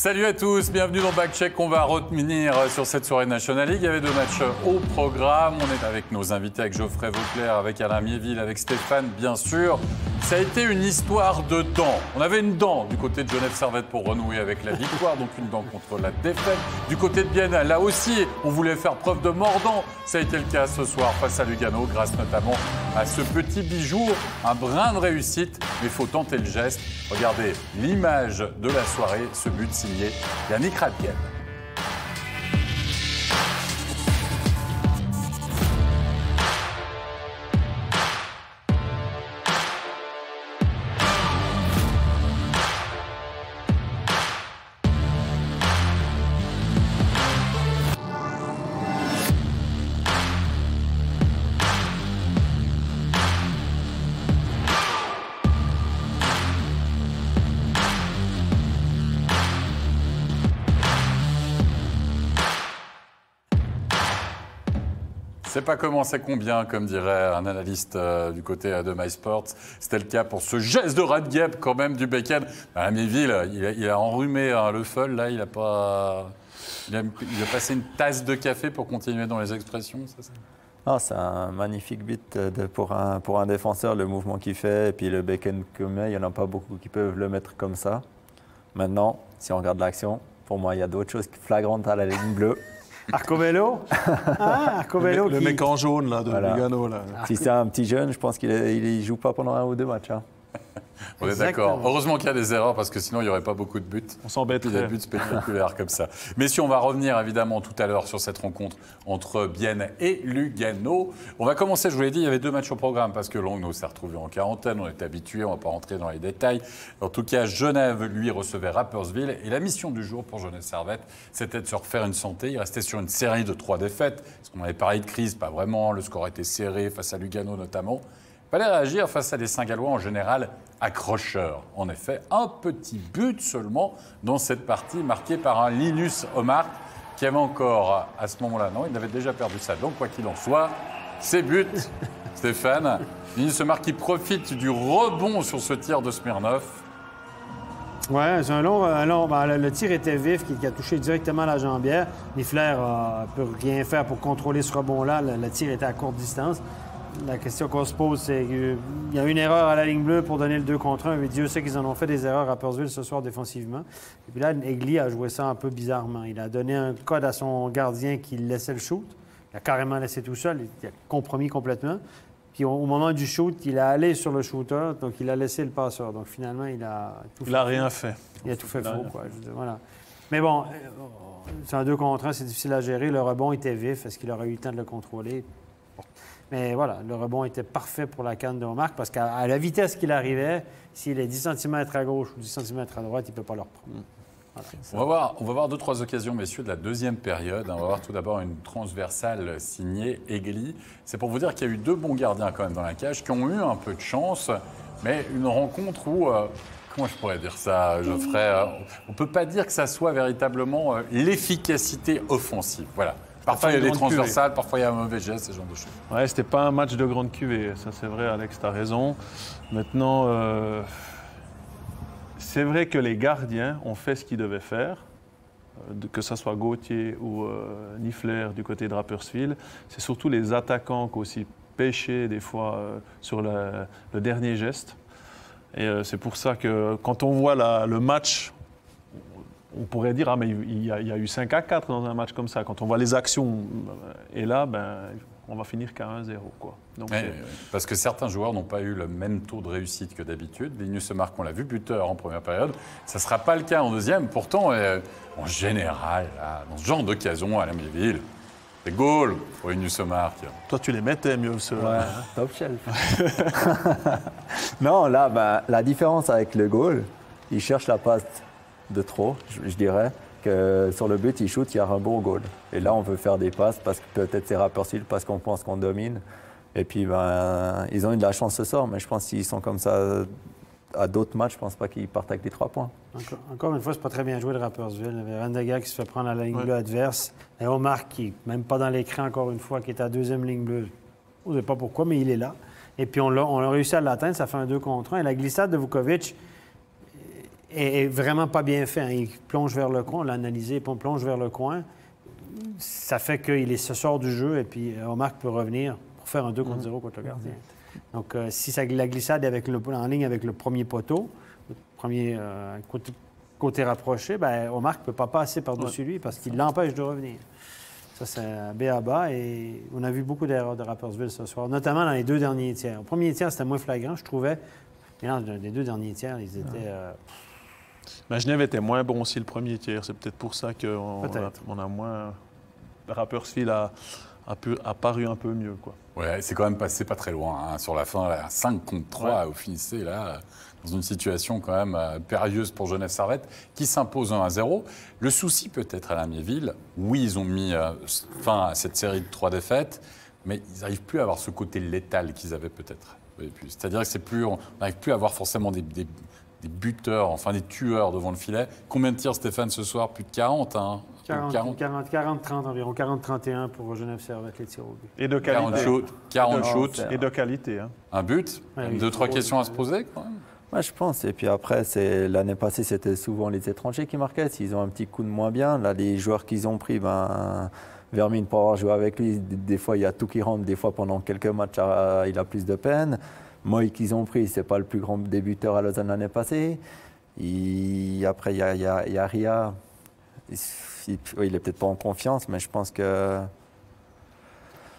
Salut à tous, bienvenue dans Backcheck. On va revenir sur cette soirée National League. Il y avait 2 matchs au programme. On est avec nos invités, avec Geoffrey Vauclair, avec Alain Miéville, avec Stéphane, bien sûr. Ça a été une histoire de dents. On avait une dent du côté de Genève Servette pour renouer avec la victoire, donc une dent contre la défaite. Du côté de Bienne, là aussi, on voulait faire preuve de mordant. Ça a été le cas ce soir face à Lugano, grâce notamment à ce petit bijou, un brin de réussite, mais il faut tenter le geste. Regardez l'image de la soirée, ce but signé Yannick Radgeb. C'est pas comment, c'est combien, comme dirait un analyste du côté de MySports. C'était le cas pour ce geste de Radgeb, quand même, du Bacon. À Miéville, il a enrhumé le feu, là, il a passé une tasse de café pour continuer dans les expressions, ça. Ah, c'est un magnifique but pour un défenseur, le mouvement qu'il fait. Et puis le Bacon qu'il met, il n'y en a pas beaucoup qui peuvent le mettre comme ça. Maintenant, si on regarde l'action, pour moi, il y a d'autres choses flagrantes à la ligne bleue. Arcobello. Arcobello. Le mec en jaune là, de Lugano. Là. Si c'est un petit jeune, je pense qu'il ne joue pas pendant 1 ou 2 matchs. Hein. On est d'accord. Heureusement qu'il y a des erreurs parce que sinon il n'y aurait pas beaucoup de buts. On s'embêterait. Des buts spectaculaires comme ça. Messieurs, on va revenir évidemment tout à l'heure sur cette rencontre entre Bienne et Lugano. On va commencer, je vous l'ai dit, il y avait 2 matchs au programme parce que Langnau s'est retrouvé en quarantaine. On est habitué, on ne va pas rentrer dans les détails. En tout cas, Genève, lui, recevait Rapperswil. Et la mission du jour pour Genève Servette, c'était de se refaire une santé. Il restait sur une série de 3 défaites. Parce qu'on avait parlé de crise, pas vraiment. Le score était serré face à Lugano notamment. Il fallait réagir face à des Saint-Gallois en général accrocheurs. En effet, un petit but seulement dans cette partie marqué par un Linus Omar qui avait encore à ce moment-là, non, il avait déjà perdu ça. Donc quoi qu'il en soit, c'est but, Stéphane. Linus Omar qui profite du rebond sur ce tir de Smirnov. Ouais, c'est un long le tir était vif, qui a touché directement la jambière. Niffler ne peut rien faire pour contrôler ce rebond-là. Le tir était à courte distance. La question qu'on se pose, c'est qu'il y a une erreur à la ligne bleue pour donner le 2 contre 1. Mais Dieu sait qu'ils en ont fait des erreurs à Rapperswil ce soir défensivement. Et puis là, Egli a joué ça un peu bizarrement. Il a donné un code à son gardien qui laissait le shoot. Il a carrément laissé tout seul. Il a compromis complètement. Puis au moment du shoot, il est allé sur le shooter, donc il a laissé le passeur. Donc finalement, il a tout fait. Il n'a rien fait. Il a tout fait faux, quoi. Je veux dire, voilà. Mais bon, c'est un 2 contre 1, c'est difficile à gérer. Le rebond était vif. Est-ce qu'il aurait eu le temps de le contrôler? Mais voilà, le rebond était parfait pour la canne de Omar parce qu'à la vitesse qu'il arrivait, s'il est 10 cm à gauche ou 10 cm à droite, il ne peut pas le reprendre. Voilà, on va voir 2-3 occasions, messieurs, de la deuxième période. On va voir tout d'abord une transversale signée Egli. C'est pour vous dire qu'il y a eu 2 bons gardiens quand même dans la cage qui ont eu un peu de chance, mais une rencontre où... Comment je pourrais dire ça, Geoffrey? On ne peut pas dire que ça soit véritablement l'efficacité offensive. Voilà. Parfois, il y a des transversales, parfois, il y a un mauvais geste, ce genre de choses. Ouais, c'était pas un match de grande cuvée. Ça, c'est vrai, Alex, tu as raison. Maintenant, c'est vrai que les gardiens ont fait ce qu'ils devaient faire, que ce soit Gauthier ou Niffler du côté de Rapperswil. C'est surtout les attaquants qui ont aussi pêché, des fois, sur le dernier geste. Et c'est pour ça que quand on voit le match... On pourrait dire, mais il y a eu 5-4 dans un match comme ça. Quand on voit les actions, et là, on va finir qu'à 1-0. Donc, parce que certains joueurs n'ont pas eu le même taux de réussite que d'habitude. Linus Omar, on l'a vu, buteur en première période. Ça ne sera pas le cas en deuxième. Pourtant, en général, là, dans ce genre d'occasion à la Miéville, c'est goal pour Linus Omar. Toi, tu les mettais mieux, ceux-là. Ouais, top shelf. Non, là, la différence avec le goal, il cherche la passe de trop, je dirais, que sur le but, il shoot, il y a un beau goal. Et là, on veut faire des passes parce que peut-être c'est Rapperswil, parce qu'on pense qu'on domine. Et puis, ils ont eu de la chance ce soir, mais je pense qu'ils sont comme ça à d'autres matchs, je ne pense pas qu'ils partent avec les 3 points. Encore une fois, c'est pas très bien joué de Rapperswil. Il y avait Rendegar qui se fait prendre à la ligne bleue adverse. Et Omar qui, même pas dans l'écran encore une fois, qui est à la 2e ligne bleue. On ne sait pas pourquoi, mais il est là. Et puis on a réussi à l'atteindre, ça fait un 2 contre 1. Et la glissade de Vukovic, est vraiment pas bien fait. Hein. Il plonge vers le coin, on l'a analysé, puis on plonge vers le coin. Ça fait qu'il se sort du jeu et puis Omar peut revenir pour faire un 2 contre 0 contre le gardien. Donc, si la glissade est en ligne avec le premier poteau, le premier côté rapproché, bien, Omar ne peut pas passer par-dessus lui parce qu'il l'empêche de revenir. Ça, c'est un B.A.-bas et on a vu beaucoup d'erreurs de Rapperswil ce soir, notamment dans les 2 derniers tiers. Au premier tiers, c'était moins flagrant, je trouvais. Mais dans les 2 derniers tiers, ils étaient... Mais Genève était moins bon aussi le premier tiers. C'est peut-être pour ça qu'on a moins... Rapperswil a paru un peu mieux, quoi. Ouais, c'est quand même passé pas très loin. Hein. Sur la fin, là, 5 contre 3, vous finissez là, dans une situation quand même périlleuse pour Genève Servette, qui s'impose 1-0. Le souci peut-être à la Miéville, oui, ils ont mis fin à cette série de 3 défaites, mais ils n'arrivent plus à avoir ce côté létal qu'ils avaient peut-être. C'est-à-dire que on n'arrive plus à avoir forcément des buteurs, enfin des tueurs devant le filet. Combien de tirs, Stéphane, ce soir? Plus de 40, hein? 40-30 environ, 40-31 pour Genève Servette, les tirs au but. Et de qualité. 40 shoots. Et de qualité. Hein. Un but? Ouais, 2-3 questions à se poser quand même. Ouais, je pense. Et puis après, l'année passée, c'était souvent les étrangers qui marquaient. S'ils ont un petit coup de moins bien, là, les joueurs qu'ils ont pris, Vermin, pour avoir joué avec lui, des fois, il y a tout qui rentre. Des fois, pendant quelques matchs, il a plus de peine. Moïse qu'ils ont pris, c'est pas le plus grand débuteur à Lausanne l'année passée. Après, il y a Ria. Il est peut-être pas en confiance, mais je pense que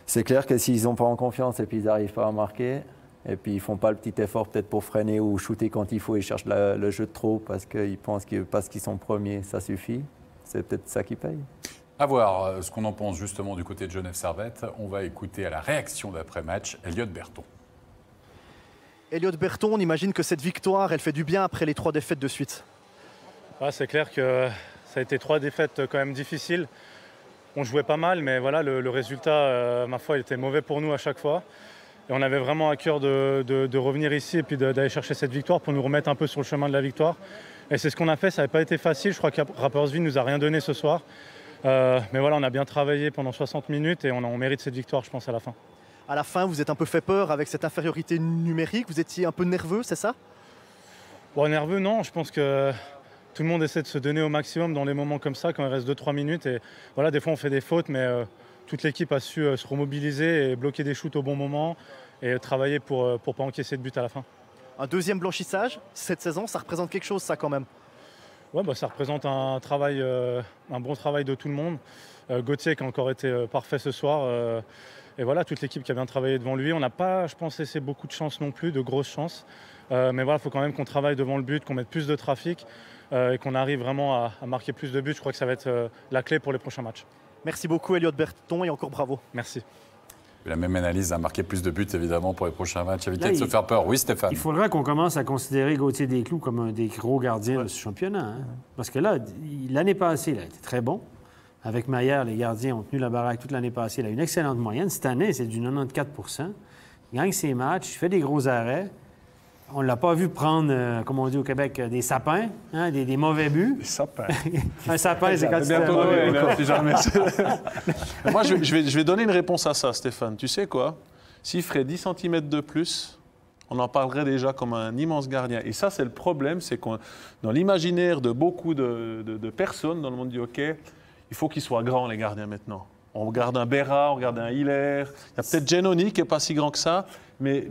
c'est clair que s'ils n'ont pas en confiance et puis ils n'arrivent pas à marquer, et puis ils font pas le petit effort peut-être pour freiner ou shooter quand il faut, ils cherchent le jeu de trop parce qu'ils pensent que parce qu'ils sont premiers, ça suffit. C'est peut-être ça qui paye. À voir ce qu'on en pense justement du côté de Genève Servette. On va écouter à la réaction d'après-match Elliot Berton. Elliot Berton, on imagine que cette victoire, elle fait du bien après les 3 défaites de suite. Ouais, c'est clair que ça a été 3 défaites quand même difficiles. On jouait pas mal, mais voilà, le résultat, ma foi, il était mauvais pour nous à chaque fois. Et on avait vraiment à cœur de revenir ici et puis d'aller chercher cette victoire pour nous remettre un peu sur le chemin de la victoire. Et c'est ce qu'on a fait, ça n'avait pas été facile. Je crois que Rapperswil ne nous a rien donné ce soir. Mais voilà, on a bien travaillé pendant 60 minutes et on mérite cette victoire, je pense, à la fin. À la fin, vous êtes un peu fait peur avec cette infériorité numérique. Vous étiez un peu nerveux, c'est ça? Bon, nerveux, non. Je pense que tout le monde essaie de se donner au maximum dans les moments comme ça, quand il reste 2-3 minutes. Et voilà, des fois, on fait des fautes, mais toute l'équipe a su se remobiliser et bloquer des shoots au bon moment et travailler pour ne pas encaisser de but à la fin. Un deuxième blanchissage cette saison, ça représente quelque chose, ça, quand même? Ouais, ça représente un bon travail de tout le monde. Gauthier qui a encore été parfait ce soir. Et voilà, toute l'équipe qui a bien travaillé devant lui. On n'a pas, je pense, laissé beaucoup de chance non plus, de grosses chances. Mais voilà, il faut quand même qu'on travaille devant le but, qu'on mette plus de trafic et qu'on arrive vraiment à marquer plus de buts. Je crois que ça va être la clé pour les prochains matchs. Merci beaucoup, Elliot Berton, et encore bravo. Merci. La même analyse, marquer plus de buts, évidemment, pour les prochains matchs. Éviter de se faire peur. Oui, Stéphane? Il faudrait qu'on commence à considérer Gauthier Desclous comme un des gros gardiens de ce championnat. Hein? Parce que là, l'année passée, il a été très bon. Avec Maillard, les gardiens ont tenu la baraque toute l'année passée. Il a une excellente moyenne. Cette année, c'est du 94 %. Il gagne ses matchs, il fait des gros arrêts. On ne l'a pas vu prendre, comme on dit au Québec, des sapins, hein, des mauvais buts. Des sapins. Un sapin, c'est quand tu Moi, je vais donner une réponse à ça, Stéphane. Tu sais quoi? S'il ferait 10 cm de plus, on en parlerait déjà comme un immense gardien. Et ça, c'est le problème, c'est que dans l'imaginaire de beaucoup de personnes dans le monde du hockey, il faut qu'ils soient grands, les gardiens, maintenant. On regarde un Berra, on regarde un Hiller. Il y a peut-être Giannoni qui n'est pas si grand que ça, mais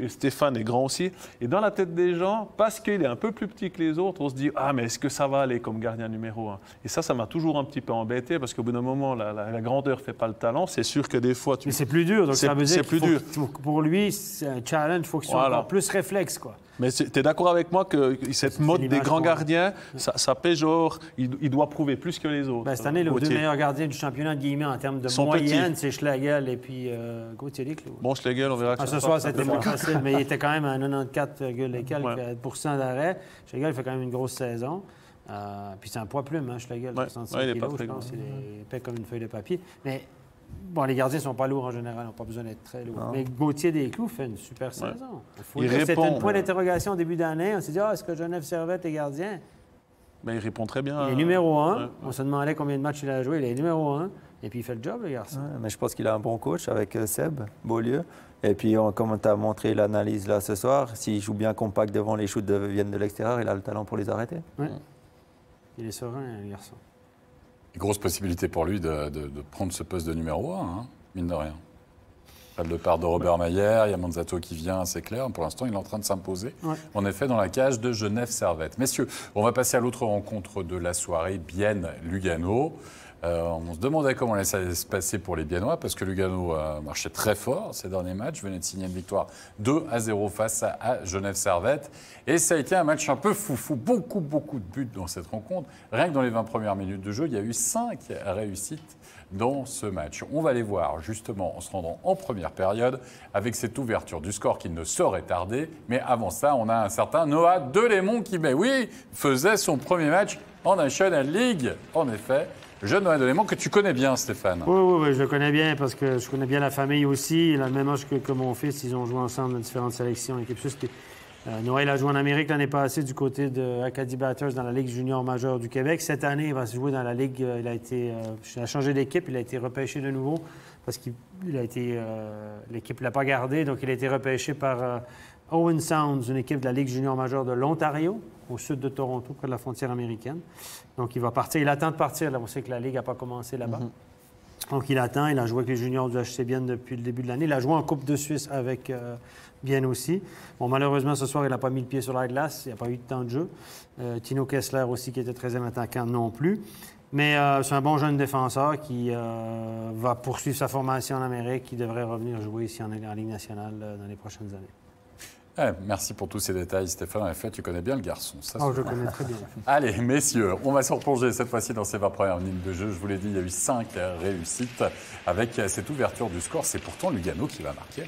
Stéphane est grand aussi. Et dans la tête des gens, parce qu'il est un peu plus petit que les autres, on se dit « Ah, mais est-ce que ça va aller comme gardien numéro 1 ?» Et ça m'a toujours un petit peu embêté, parce qu'au bout d'un moment, la grandeur ne fait pas le talent. C'est sûr que des fois... Mais c'est plus dur, donc ça veut dire pour lui, c'est un challenge, il faut qu'il soit encore plus réflexe, quoi. Mais tu es d'accord avec moi que cette mode des grands gardiens, ça péjore, il doit prouver plus que les autres. Cette année, les 2 meilleurs gardiens du championnat de guillemets en termes de moyenne, c'est Schlegel et puis Gauthier Desclous. Bon, Schlegel, on verra que ce soir, c'était moins facile, mais il était quand même à 94,quelques % d'arrêt. Schlegel fait quand même une grosse saison. Puis c'est un poids plume, hein, Schlegel, 65 kilos, je pense. Il est épais comme une feuille de papier. Mais bon, les gardiens ne sont pas lourds en général, ils n'ont pas besoin d'être très lourds. Mais Gauthier Desclous fait une super saison. C'était un point d'interrogation au début d'année. On s'est dit, est-ce que Genève Servette est gardien? Mais il répond très bien. Il est numéro 1. Ouais. On se demandait combien de matchs il a joué. Il est numéro 1. Et puis il fait le job, le garçon. Ouais, mais je pense qu'il a un bon coach avec Seb Beaulieu. Et puis, comme tu as montré l'analyse là ce soir, s'il joue bien compact devant les shoots viennent de l'extérieur, il a le talent pour les arrêter. Ouais. Il est serein, le garçon. Grosse possibilité pour lui de prendre ce poste de numéro 1, hein, mine de rien. Pas de part de Robert Mayer, il y a Manzato qui vient, c'est clair. Pour l'instant, il est en train de s'imposer, en effet, dans la cage de Genève-Servette. Messieurs, on va passer à l'autre rencontre de la soirée, Bienne-Lugano. On se demandait comment ça allait se passer pour les Biennois, parce que Lugano marchait très fort ces derniers matchs, venait de signer une victoire 2-0 face à Genève-Servette. Et ça a été un match un peu foufou, beaucoup de buts dans cette rencontre. Rien que dans les 20 premières minutes de jeu, il y a eu 5 réussites dans ce match. On va les voir justement en se rendant en première période avec cette ouverture du score qui ne saurait tarder. Mais avant ça, on a un certain Noah Delémont qui, faisait son premier match en National League. En effet, jeune Noah Delémont que tu connais bien, Stéphane. Oui, je le connais bien parce que je connais bien la famille aussi. Il a le même âge que mon fils. Ils ont joué ensemble dans différentes sélections. Noah, il a joué en Amérique l'année passée du côté de Acadie Batters dans la Ligue junior majeure du Québec. Cette année, il va se jouer dans la Ligue. Il a changé d'équipe. Il a été repêché de nouveau parce qu'il a été... l'équipe ne l'a pas gardé. Donc, il a été repêché par Owen Sounds, une équipe de la Ligue junior majeure de l'Ontario, au sud de Toronto, près de la frontière américaine. Donc, il va partir. Il attend de partir. Là, on sait que la Ligue n'a pas commencé là-bas. Donc, il attend. Il a joué avec les juniors du HC Bienne depuis le début de l'année. Il a joué en Coupe de Suisse avec Bienne aussi. Bon, malheureusement, ce soir, il n'a pas mis le pied sur la glace. Il n'y a pas eu de temps de jeu. Tino Kessler aussi, qui était 13e attaquant, non plus. Mais c'est un bon jeune défenseur qui va poursuivre sa formation en Amérique, qui devrait revenir jouer ici en Ligue nationale dans les prochaines années. Merci pour tous ces détails, Stéphane. En effet, tu connais bien le garçon. Ça, je le connais très bien. Allez, messieurs, on va se replonger cette fois-ci dans ces 20 premières minutes de jeu. Je vous l'ai dit, il y a eu 5 réussites avec cette ouverture du score. C'est pourtant Lugano qui va marquer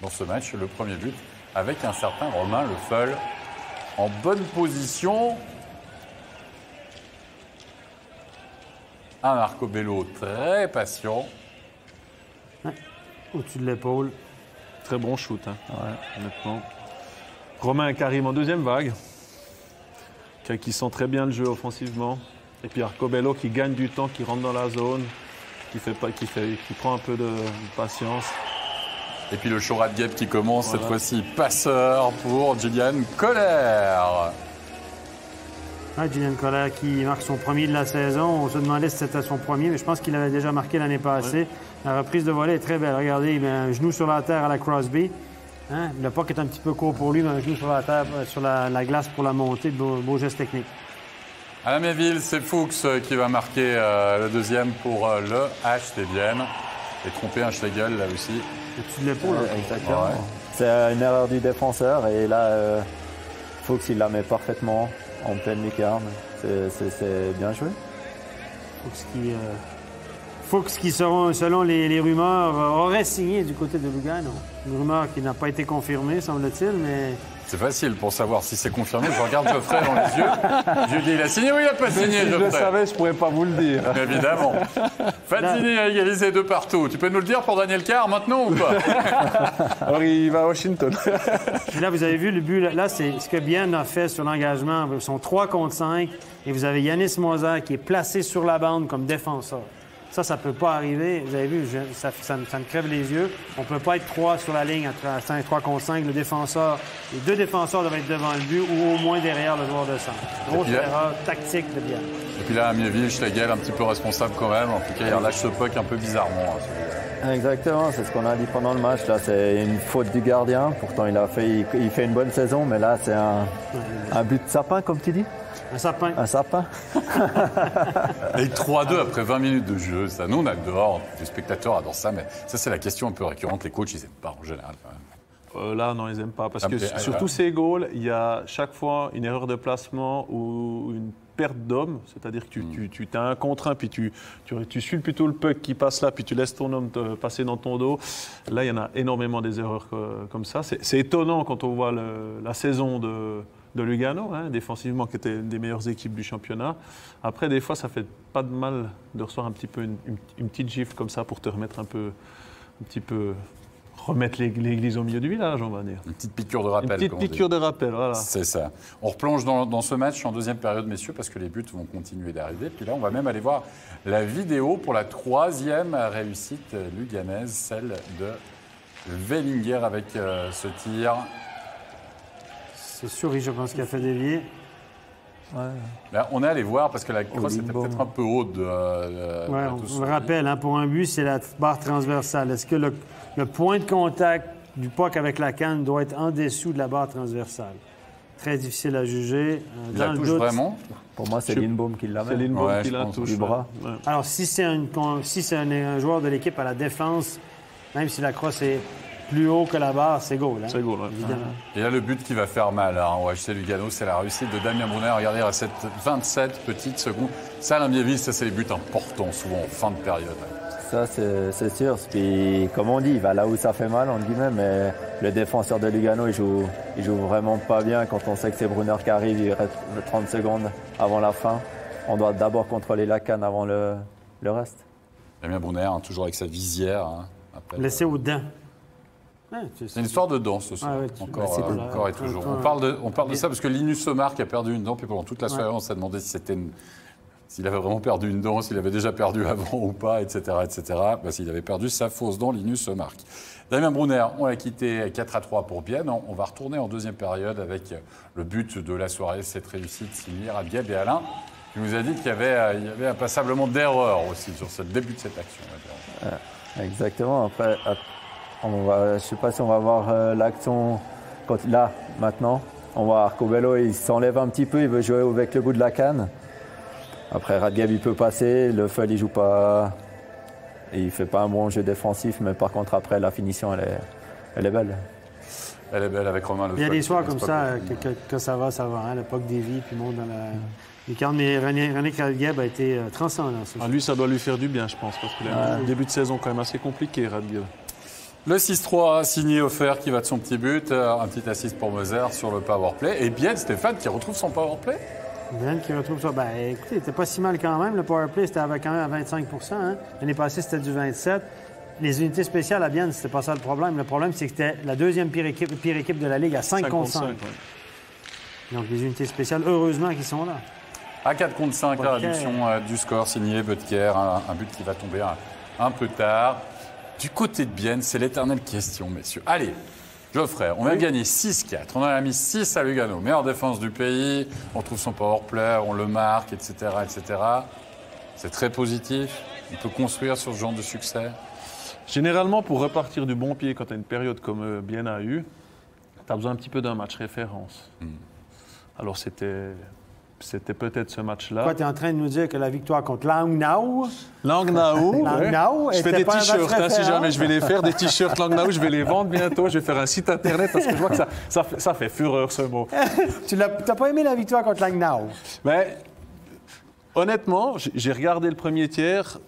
dans ce match le premier but avec un certain Romain Lefeul en bonne position. Un Marco Bello très patient. Au-dessus de l'épaule. Très bon shoot, honnêtement. Romain Karim en deuxième vague, qui sent très bien le jeu offensivement. Et puis Arcobello qui gagne du temps, qui rentre dans la zone, qui prend un peu de patience. Et puis le Shorat Gap qui commence cette fois-ci, passeur pour Julian Kohler. Julian Kohler qui marque son premier de la saison. On se demandait si c'était son premier, mais je pense qu'il avait déjà marqué l'année passée. La reprise de volée est très belle. Regardez, il met un genou sur la terre à la Crosby. Le puck est un petit peu court pour lui, mais un genou sur la terre, sur la glace pour la montée. Beau geste technique. À la Méville, c'est Fuchs qui va marquer le deuxième pour le HC Bienne. Et tromper un Schlegel là aussi. Au-dessus de l'épaule. Exactement. Ouais. C'est une erreur du défenseur et là, Fuchs il la met parfaitement en pleine lucarne. C'est bien joué. Fuchs qui, selon les rumeurs, aurait signé du côté de Lugano. Une rumeur qui n'a pas été confirmée, semble-t-il, mais... C'est facile pour savoir si c'est confirmé. Je regarde Geoffrey dans les yeux. Je lui dis, il a signé ou il n'a pas signé, Si je Geoffrey? le savais, je ne pourrais pas vous le dire. Évidemment. Fatini a égalisé 2 partout. Tu peux nous le dire pour Daniel Carr maintenant ou pas? Alors, il va à Washington. Et là, vous avez vu le but. Là, c'est ce que Bienne a fait sur l'engagement. Ils sont 3 contre 5. Et vous avez Yanis Moser qui est placé sur la bande comme défenseur. Ça ne peut pas arriver. Vous avez vu, ça me crève les yeux. On ne peut pas être 3 sur la ligne à 3 contre 5. Les 2 défenseurs doivent être devant le but ou au moins derrière le joueur de centre. Grosse erreur tactique de Bienne. Et puis là, à Mieville, Schlegel, un petit peu responsable quand même. En tout cas, il relâche ce puck un peu bizarrement. Exactement, c'est ce qu'on a dit pendant le match. Là, c'est une faute du gardien. Pourtant, il fait une bonne saison, mais là, c'est un but de sapin, comme tu dis. Un sapin. Un sapin. Et 3-2 après 20 minutes de jeu, ça, nous on adore, les spectateurs adorent ça, mais ça c'est la question un peu récurrente, les coachs ils n'aiment pas en général quand même. Là non, ils n'aiment pas, parce que sur tous ces goals, il y a chaque fois une erreur de placement ou une perte d'homme, c'est-à-dire que tu as un contre un, puis tu suis plutôt le puck qui passe là, puis tu laisses ton homme passer dans ton dos. Là, il y en a énormément des erreurs comme ça. C'est étonnant quand on voit la saison de Lugano, défensivement, qui était une des meilleures équipes du championnat. Après, des fois, ça fait pas de mal de recevoir un petit peu une petite gifle comme ça pour te remettre un petit peu remettre l'église au milieu du village, on va dire. Une petite piqûre de rappel. Une petite piqûre de rappel, voilà. C'est ça. On replonge dans ce match en deuxième période, messieurs, parce que les buts vont continuer d'arriver. Puis là, on va même aller voir la vidéo pour la troisième réussite luganaise, celle de Wellinger avec ce tir. C'est Souris, je pense, qui a fait dévier. Ouais. Là, on est allé voir parce que la crosse était peut-être un peu haute. Ouais, on le rappelle, hein, pour un but, c'est la barre transversale. Est-ce que le point de contact du puck avec la canne doit être en dessous de la barre transversale? Très difficile à juger. Il la touche vraiment? Pour moi, c'est Lindbaum qui l'a C'est Lindbaum Ouais, qui je la pense, touche. du bras. Ouais. Alors, si c'est un joueur de l'équipe à la défense, même si la crosse est plus haut que la barre, c'est goal. Hein, C'est goal, ouais. évidemment. Et là, le but qui va faire mal au HC Lugano, c'est la réussite de Damien Brunner. Regardez à cette 27 petites secondes. Ça, à Lambiéville, ça, c'est les buts importants, souvent en fin de période. Ça, c'est sûr. Puis, comme on dit, il va là où ça fait mal, entre guillemets, mais le défenseur de Lugano, il joue vraiment pas bien quand on sait que c'est Brunner qui arrive, il reste 30 secondes avant la fin. On doit d'abord contrôler la canne avant le reste. Damien Brunner, toujours avec sa visière. Après, Laissé aux dents. Ouais, c'est une histoire de dents, ce soir. Ah ouais, Encore et toujours. On parle de ça parce que Linus Omar qui a perdu une dent, puis pendant toute la soirée, on s'est demandé s'il avait vraiment perdu une dent, s'il avait déjà perdu avant ou pas, etc. etc. Bah, s'il avait perdu sa fausse dent, Linus Omar. Damien Brunner, on l'a quitté 4-3 pour Bienne. On va retourner en deuxième période avec le but de la soirée, cette réussite signée Radgeb et Alain, qui nous a dit qu'il y avait impassablement d'erreurs aussi sur ce début de cette action. Exactement. Après, je ne sais pas si on va voir l'action là, maintenant. On va voir Cobello, il s'enlève un petit peu, il veut jouer avec le bout de la canne. Après, Radgeb, il peut passer. Le Feul, il joue pas. Il fait pas un bon jeu défensif, mais par contre, après, la finition, elle est belle. Elle est belle avec Romain Le Feul. Il y a des soirs comme ça, que ça va. Hein, le puck dévie, puis monte dans la lucarne. Mais René Radgeb a été transcendant. Lui, ça doit lui faire du bien, je pense, parce qu'il a un début de saison quand même assez compliqué, Radgeb. Le 6-3 signé offert qui va de son petit but, un petit assist pour Moser sur le powerplay. Et bien Stéphane qui retrouve son powerplay. Bien qui retrouve ça. Ben, écoutez, c'était pas si mal quand même. Le powerplay, c'était quand même à 25 hein. L'année passée, c'était du 27 Les unités spéciales à Bienne, c'était pas ça le problème. Le problème, c'est que c'était la deuxième pire équipe de la Ligue à 5 contre 5. Ouais. Donc, les unités spéciales, heureusement qu'ils sont là. À 4 contre 5, la réduction du score signé Butker, un but qui va tomber un peu tard. Du côté de Bienne, c'est l'éternelle question, messieurs. Allez, Geoffrey, on a gagné 6-4. On en a mis 6 à Lugano. Meilleure défense du pays. On trouve son powerplay, on le marque, etc. etc. C'est très positif. On peut construire sur ce genre de succès. Généralement, pour repartir du bon pied quand tu as une période comme Bienne a eu, tu as besoin un petit peu d'un match référence. Alors, c'était peut-être ce match-là. Quoi, tu es en train de nous dire que la victoire contre Langnau, Je fais des était pas un match t-shirts, si référence? jamais je vais les faire, des t-shirts Langnau, je vais les vendre bientôt. Je vais faire un site internet parce que je vois que ça fait fureur ce mot. Tu n'as pas aimé la victoire contre Langnau? Mais honnêtement, j'ai regardé le premier tiers,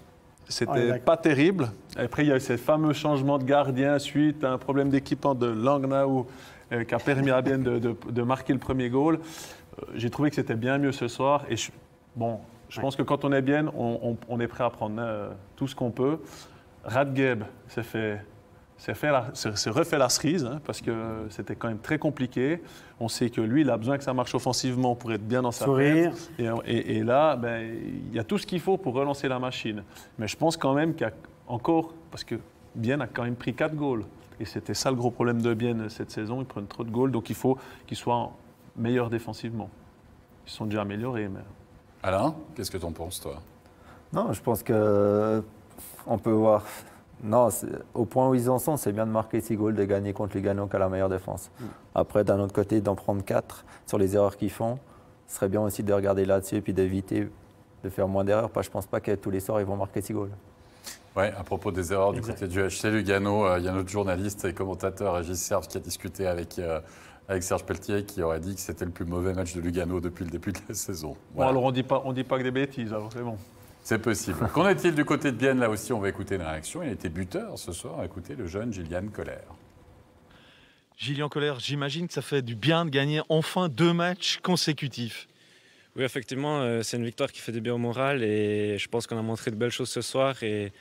c'était pas terrible. Après, il y a eu ces fameux changements de gardien suite à un problème d'équipement de Langnau qui a permis à Bienne de marquer le premier goal. J'ai trouvé que c'était bien mieux ce soir. Et je pense que quand on est Bienne, on est prêt à prendre tout ce qu'on peut. Radgeb s'est refait la cerise parce que c'était quand même très compliqué. On sait que lui, il a besoin que ça marche offensivement pour être bien dans sa tête. Et là, il y a tout ce qu'il faut pour relancer la machine. Mais je pense quand même qu'il y a encore, parce que Bienne a quand même pris 4 goals. Et c'était ça le gros problème de Bienne cette saison. Ils prennent trop de goals, donc il faut qu'ils soient meilleurs défensivement. Ils sont déjà améliorés. Mais... Alain, qu'est-ce que tu en penses, toi? Non, je pense qu'on peut voir. Non, au point où ils en sont, c'est bien de marquer 6 goals, de gagner contre Lugano qui a la meilleure défense. Après, d'un autre côté, d'en prendre 4 sur les erreurs qu'ils font, ce serait bien aussi de regarder là-dessus et puis d'éviter de faire moins d'erreurs. Je ne pense pas que tous les soirs, ils vont marquer 6 goals. Oui, à propos des erreurs du côté du HC Lugano, il y a notre journaliste et commentateur Régis Serge qui a discuté avec Serge Pelletier qui aurait dit que c'était le plus mauvais match de Lugano depuis le début de la saison. Voilà. Bon, alors on dit pas que des bêtises, alors c'est bon. C'est possible. Qu'en est-il du côté de Bienne? Là aussi, on va écouter une réaction. Il a été buteur ce soir. On va écouter le jeune Gillian Coller. Gillian Coller, j'imagine que ça fait du bien de gagner enfin 2 matchs consécutifs. Oui, effectivement, c'est une victoire qui fait du bien au moral et je pense qu'on a montré de belles choses ce soir et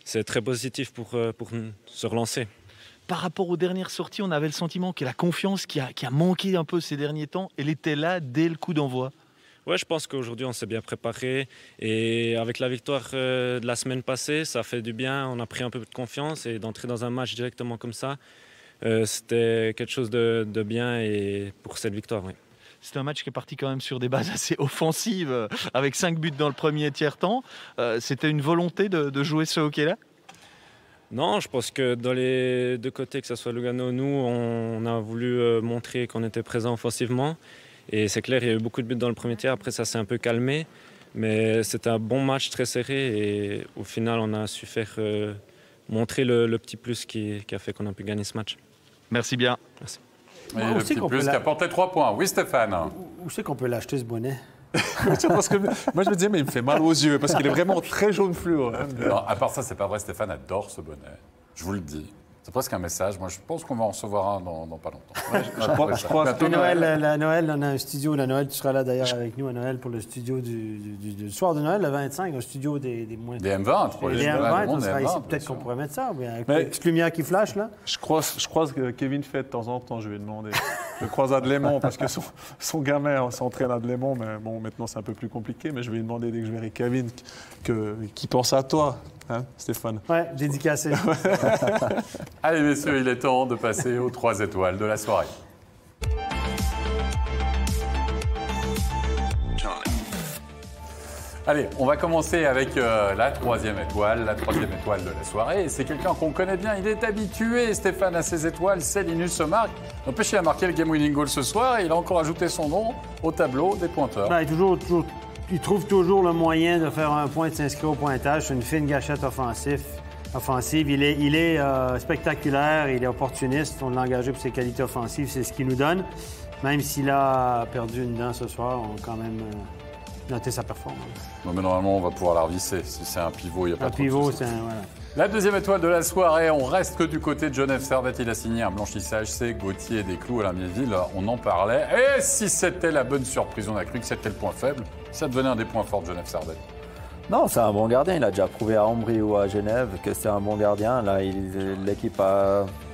c'est très positif pour se relancer. par rapport aux dernières sorties, on avait le sentiment que la confiance qui a manqué un peu ces derniers temps, elle était là dès le coup d'envoi. Ouais, je pense qu'aujourd'hui, on s'est bien préparé. Et avec la victoire de la semaine passée, ça fait du bien. On a pris un peu de confiance et d'entrer dans un match directement comme ça, c'était quelque chose de bien et pour cette victoire, oui. C'est un match qui est parti quand même sur des bases assez offensives, avec 5 buts dans le premier tiers-temps. C'était une volonté de jouer ce hockey-là? Non, je pense que dans les deux côtés, que ce soit Lugano ou nous, on a voulu montrer qu'on était présent offensivement. Et c'est clair, il y a eu beaucoup de buts dans le premier tiers. Après, ça s'est un peu calmé. Mais c'était un bon match très serré. Et au final, on a su faire montrer le petit plus qui a fait qu'on a pu gagner ce match. Merci bien. Merci. Et le petit plus qui apporte les 3 points. Oui, Stéphane. Où c'est qu'on peut l'acheter, ce bonnet? Parce que moi, je me disais, mais il me fait mal aux yeux, parce qu'il est vraiment très jaune fluo. Hein. Non, à part ça, c'est pas vrai. Stéphane adore ce bonnet. Je vous le dis. C'est presque un message. Moi, je pense qu'on va en recevoir un dans pas longtemps. Je crois À Noël, on a un studio. La Noël, tu seras là d'ailleurs avec nous à Noël pour le studio du soir de Noël, le 25, un studio des moins. Des M20, pour les M20, on des sera M20, ici. bien Peut-être sûr. qu'on pourrait mettre ça. Avec Mais- une petite lumière qui flash, là. Je crois que Kevin fait de temps en temps, je vais demander. Je croise à Delémont parce que son gamin s'entraîne à Delémont, mais bon, maintenant c'est un peu plus compliqué. Mais je vais lui demander dès que je verrai Kevin qui pense à toi, hein, Stéphane. Ouais, dédicacé. Allez, messieurs, il est temps de passer aux 3 étoiles de la soirée. Allez, on va commencer avec la 3e étoile de la soirée. Et c'est quelqu'un qu'on connaît bien, il est habitué, Stéphane, à ses étoiles, c'est Linus Marc. N'empêche, il a marqué le game winning goal ce soir et il a encore ajouté son nom au tableau des pointeurs. Ben, il trouve toujours le moyen de faire un point, de s'inscrire au pointage. C'est une fine gâchette offensive. Il est spectaculaire, il est opportuniste. On l'a engagé pour ses qualités offensives, c'est ce qu'il nous donne. Même s'il a perdu une dent ce soir, on a quand même noté sa performance. Non, mais normalement, on va pouvoir la revisser. Si c'est un pivot, il n'y a pas Un trop de pivot, soucis. c'est voilà. La 2e étoile de la soirée, on reste que du côté de Genève Servette. Il a signé un blanchissage, c'est Gauthier des Clous à la Miéville. On en parlait. Et si c'était la bonne surprise, on a cru que c'était le point faible. Ça devenait un des points forts de Genève Servette. Non, c'est un bon gardien. Il a déjà prouvé à Ambry ou à Genève que c'est un bon gardien. Là, l'équipe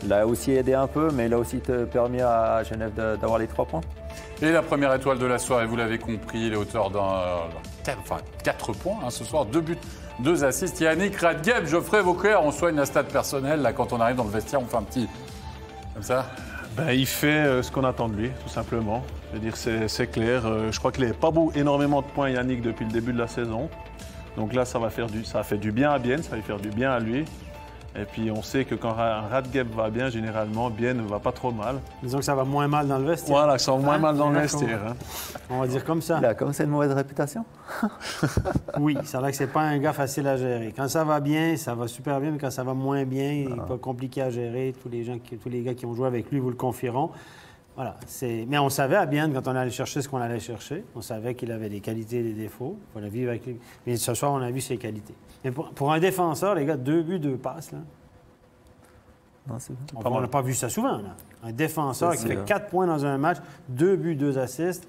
l'a aussi aidé un peu, mais il a aussi permis à Genève d'avoir les 3 points. Et la première étoile de la soirée, vous l'avez compris, il est auteur d'un 4 points hein, ce soir, 2 buts, 2 assists. Yannick Radgeb, Geoffrey Vauclair, on soigne la stat personnelle. Là, quand on arrive dans le vestiaire, on fait un petit... Comme ça. Ben, il fait ce qu'on attend de lui, tout simplement. Je veux dire, c'est clair. Je crois qu'il n'avait pas énormément de points, Yannick, depuis le début de la saison. Donc là, ça a fait du bien à Bienne, ça va faire du bien à lui. Et puis on sait que quand un Radgeb va bien, généralement, Bienne ne va pas trop mal. Disons que ça va moins mal dans le vestiaire. Voilà, ça va moins mal dans le D'accord. vestiaire. Hein. On va dire comme ça. Il a comme c'est une mauvaise réputation. Oui, c'est vrai que c'est pas un gars facile à gérer. Quand ça va bien, ça va super bien, mais quand ça va moins bien, il est pas compliqué à gérer. Tous les gars qui ont joué avec lui vous le confieront. Voilà. Mais on savait à Bienne, quand on allait chercher ce qu'on allait chercher, on savait qu'il avait des qualités et des défauts. Il fallait vivre avec lui. Mais ce soir, on a vu ses qualités. Mais pour un défenseur, les gars, 2 buts, 2 passes, là, Non, c'est on n'a pas vu ça souvent. Là. Un défenseur qui C'est fait sûr. 4 points dans un match, 2 buts, 2 assists.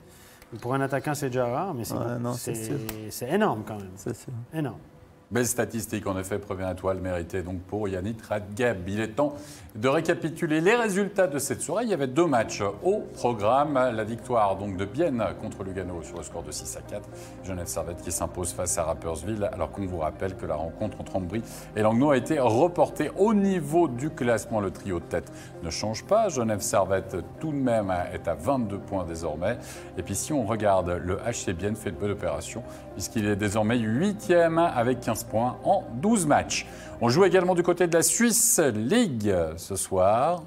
Pour un attaquant, c'est déjà rare, mais Ouais, non, c'est sûr. c'est énorme quand même. c'est sûr. Énorme. Belle statistique, en effet, première étoile méritée donc pour Yannick Radgeb. Il est temps de récapituler les résultats de cette soirée. Il y avait 2 matchs au programme. La victoire donc de Bienne contre Lugano sur le score de 6-4. Genève Servette qui s'impose face à Rapperswil, alors qu'on vous rappelle que la rencontre entre Ambry et Langnau a été reportée au niveau du classement. Le trio de tête ne change pas. Genève Servette tout de même est à 22 points désormais. Et puis si on regarde, le HC Bienne fait de bonnes opérations puisqu'il est désormais 8e avec 15 points en 12 matchs. On joue également du côté de la Swiss League ce soir.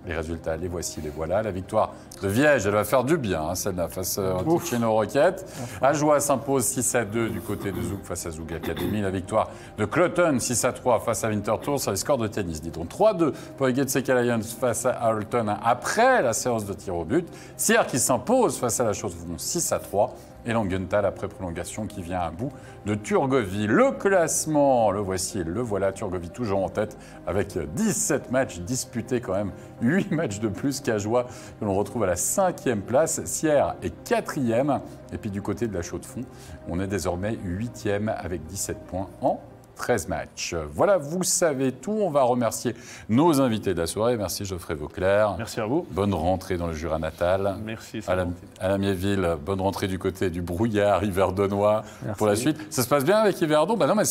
Les résultats, les voici, les voilà. La victoire de Viège, elle va faire du bien, hein, celle-là, face à Ticino Rocket. Ajoie s'impose 6-2 du côté de Zouk face à Zouk Academy. La victoire de Cloton 6-3 face à Winterthur sur les scores de tennis. Dit-on 3-2 pour les Getseka Lions face à Harleton après la séance de tir au but. Sierre qui s'impose face à la Chaux-de-Fonds 6-3. Et Langenthal après prolongation qui vient à bout de Turgovie. Le classement, le voici, le voilà. Turgovie toujours en tête avec 17 matchs disputés quand même. 8 matchs de plus qu'Ajoie que l'on retrouve à la 5e place. Sierre est 4e. Et puis du côté de la Chaux-de-Fonds, on est désormais 8e avec 17 points en 13 matchs. Voilà, vous savez tout. On va remercier nos invités de la soirée. Merci Geoffrey Vauclair. Merci à vous. Bonne rentrée dans le Jura natal. Merci. Alain Miéville, bonne rentrée du côté du brouillard yverdonois pour la suite. Ça se passe bien avec Yverdon? Non, mais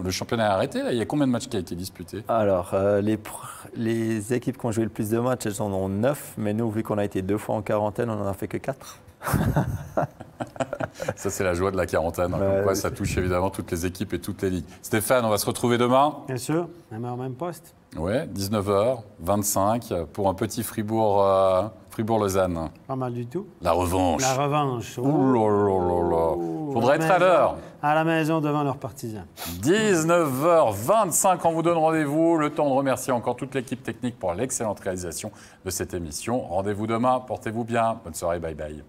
le championnat est arrêté. Là. Il y a combien de matchs qui ont été disputés? Alors, les équipes qui ont joué le plus de matchs, elles en ont 9. Mais nous, vu qu'on a été 2 fois en quarantaine, on n'en a fait que 4. Ça, c'est la joie de la quarantaine. Comme quoi, ça touche évidemment toutes les équipes et toutes les ligues. Stéphane, on va se retrouver demain. Bien sûr, même heure, même poste. Ouais, 19h25 pour un petit Fribourg-Lausanne. Pas mal du tout. La revanche. La revanche. Ouh là là là là. Faudrait être à l'heure. À la maison devant leurs partisans. 19h25, on vous donne rendez-vous. Le temps de remercier encore toute l'équipe technique pour l'excellente réalisation de cette émission. Rendez-vous demain. Portez-vous bien. Bonne soirée. Bye bye.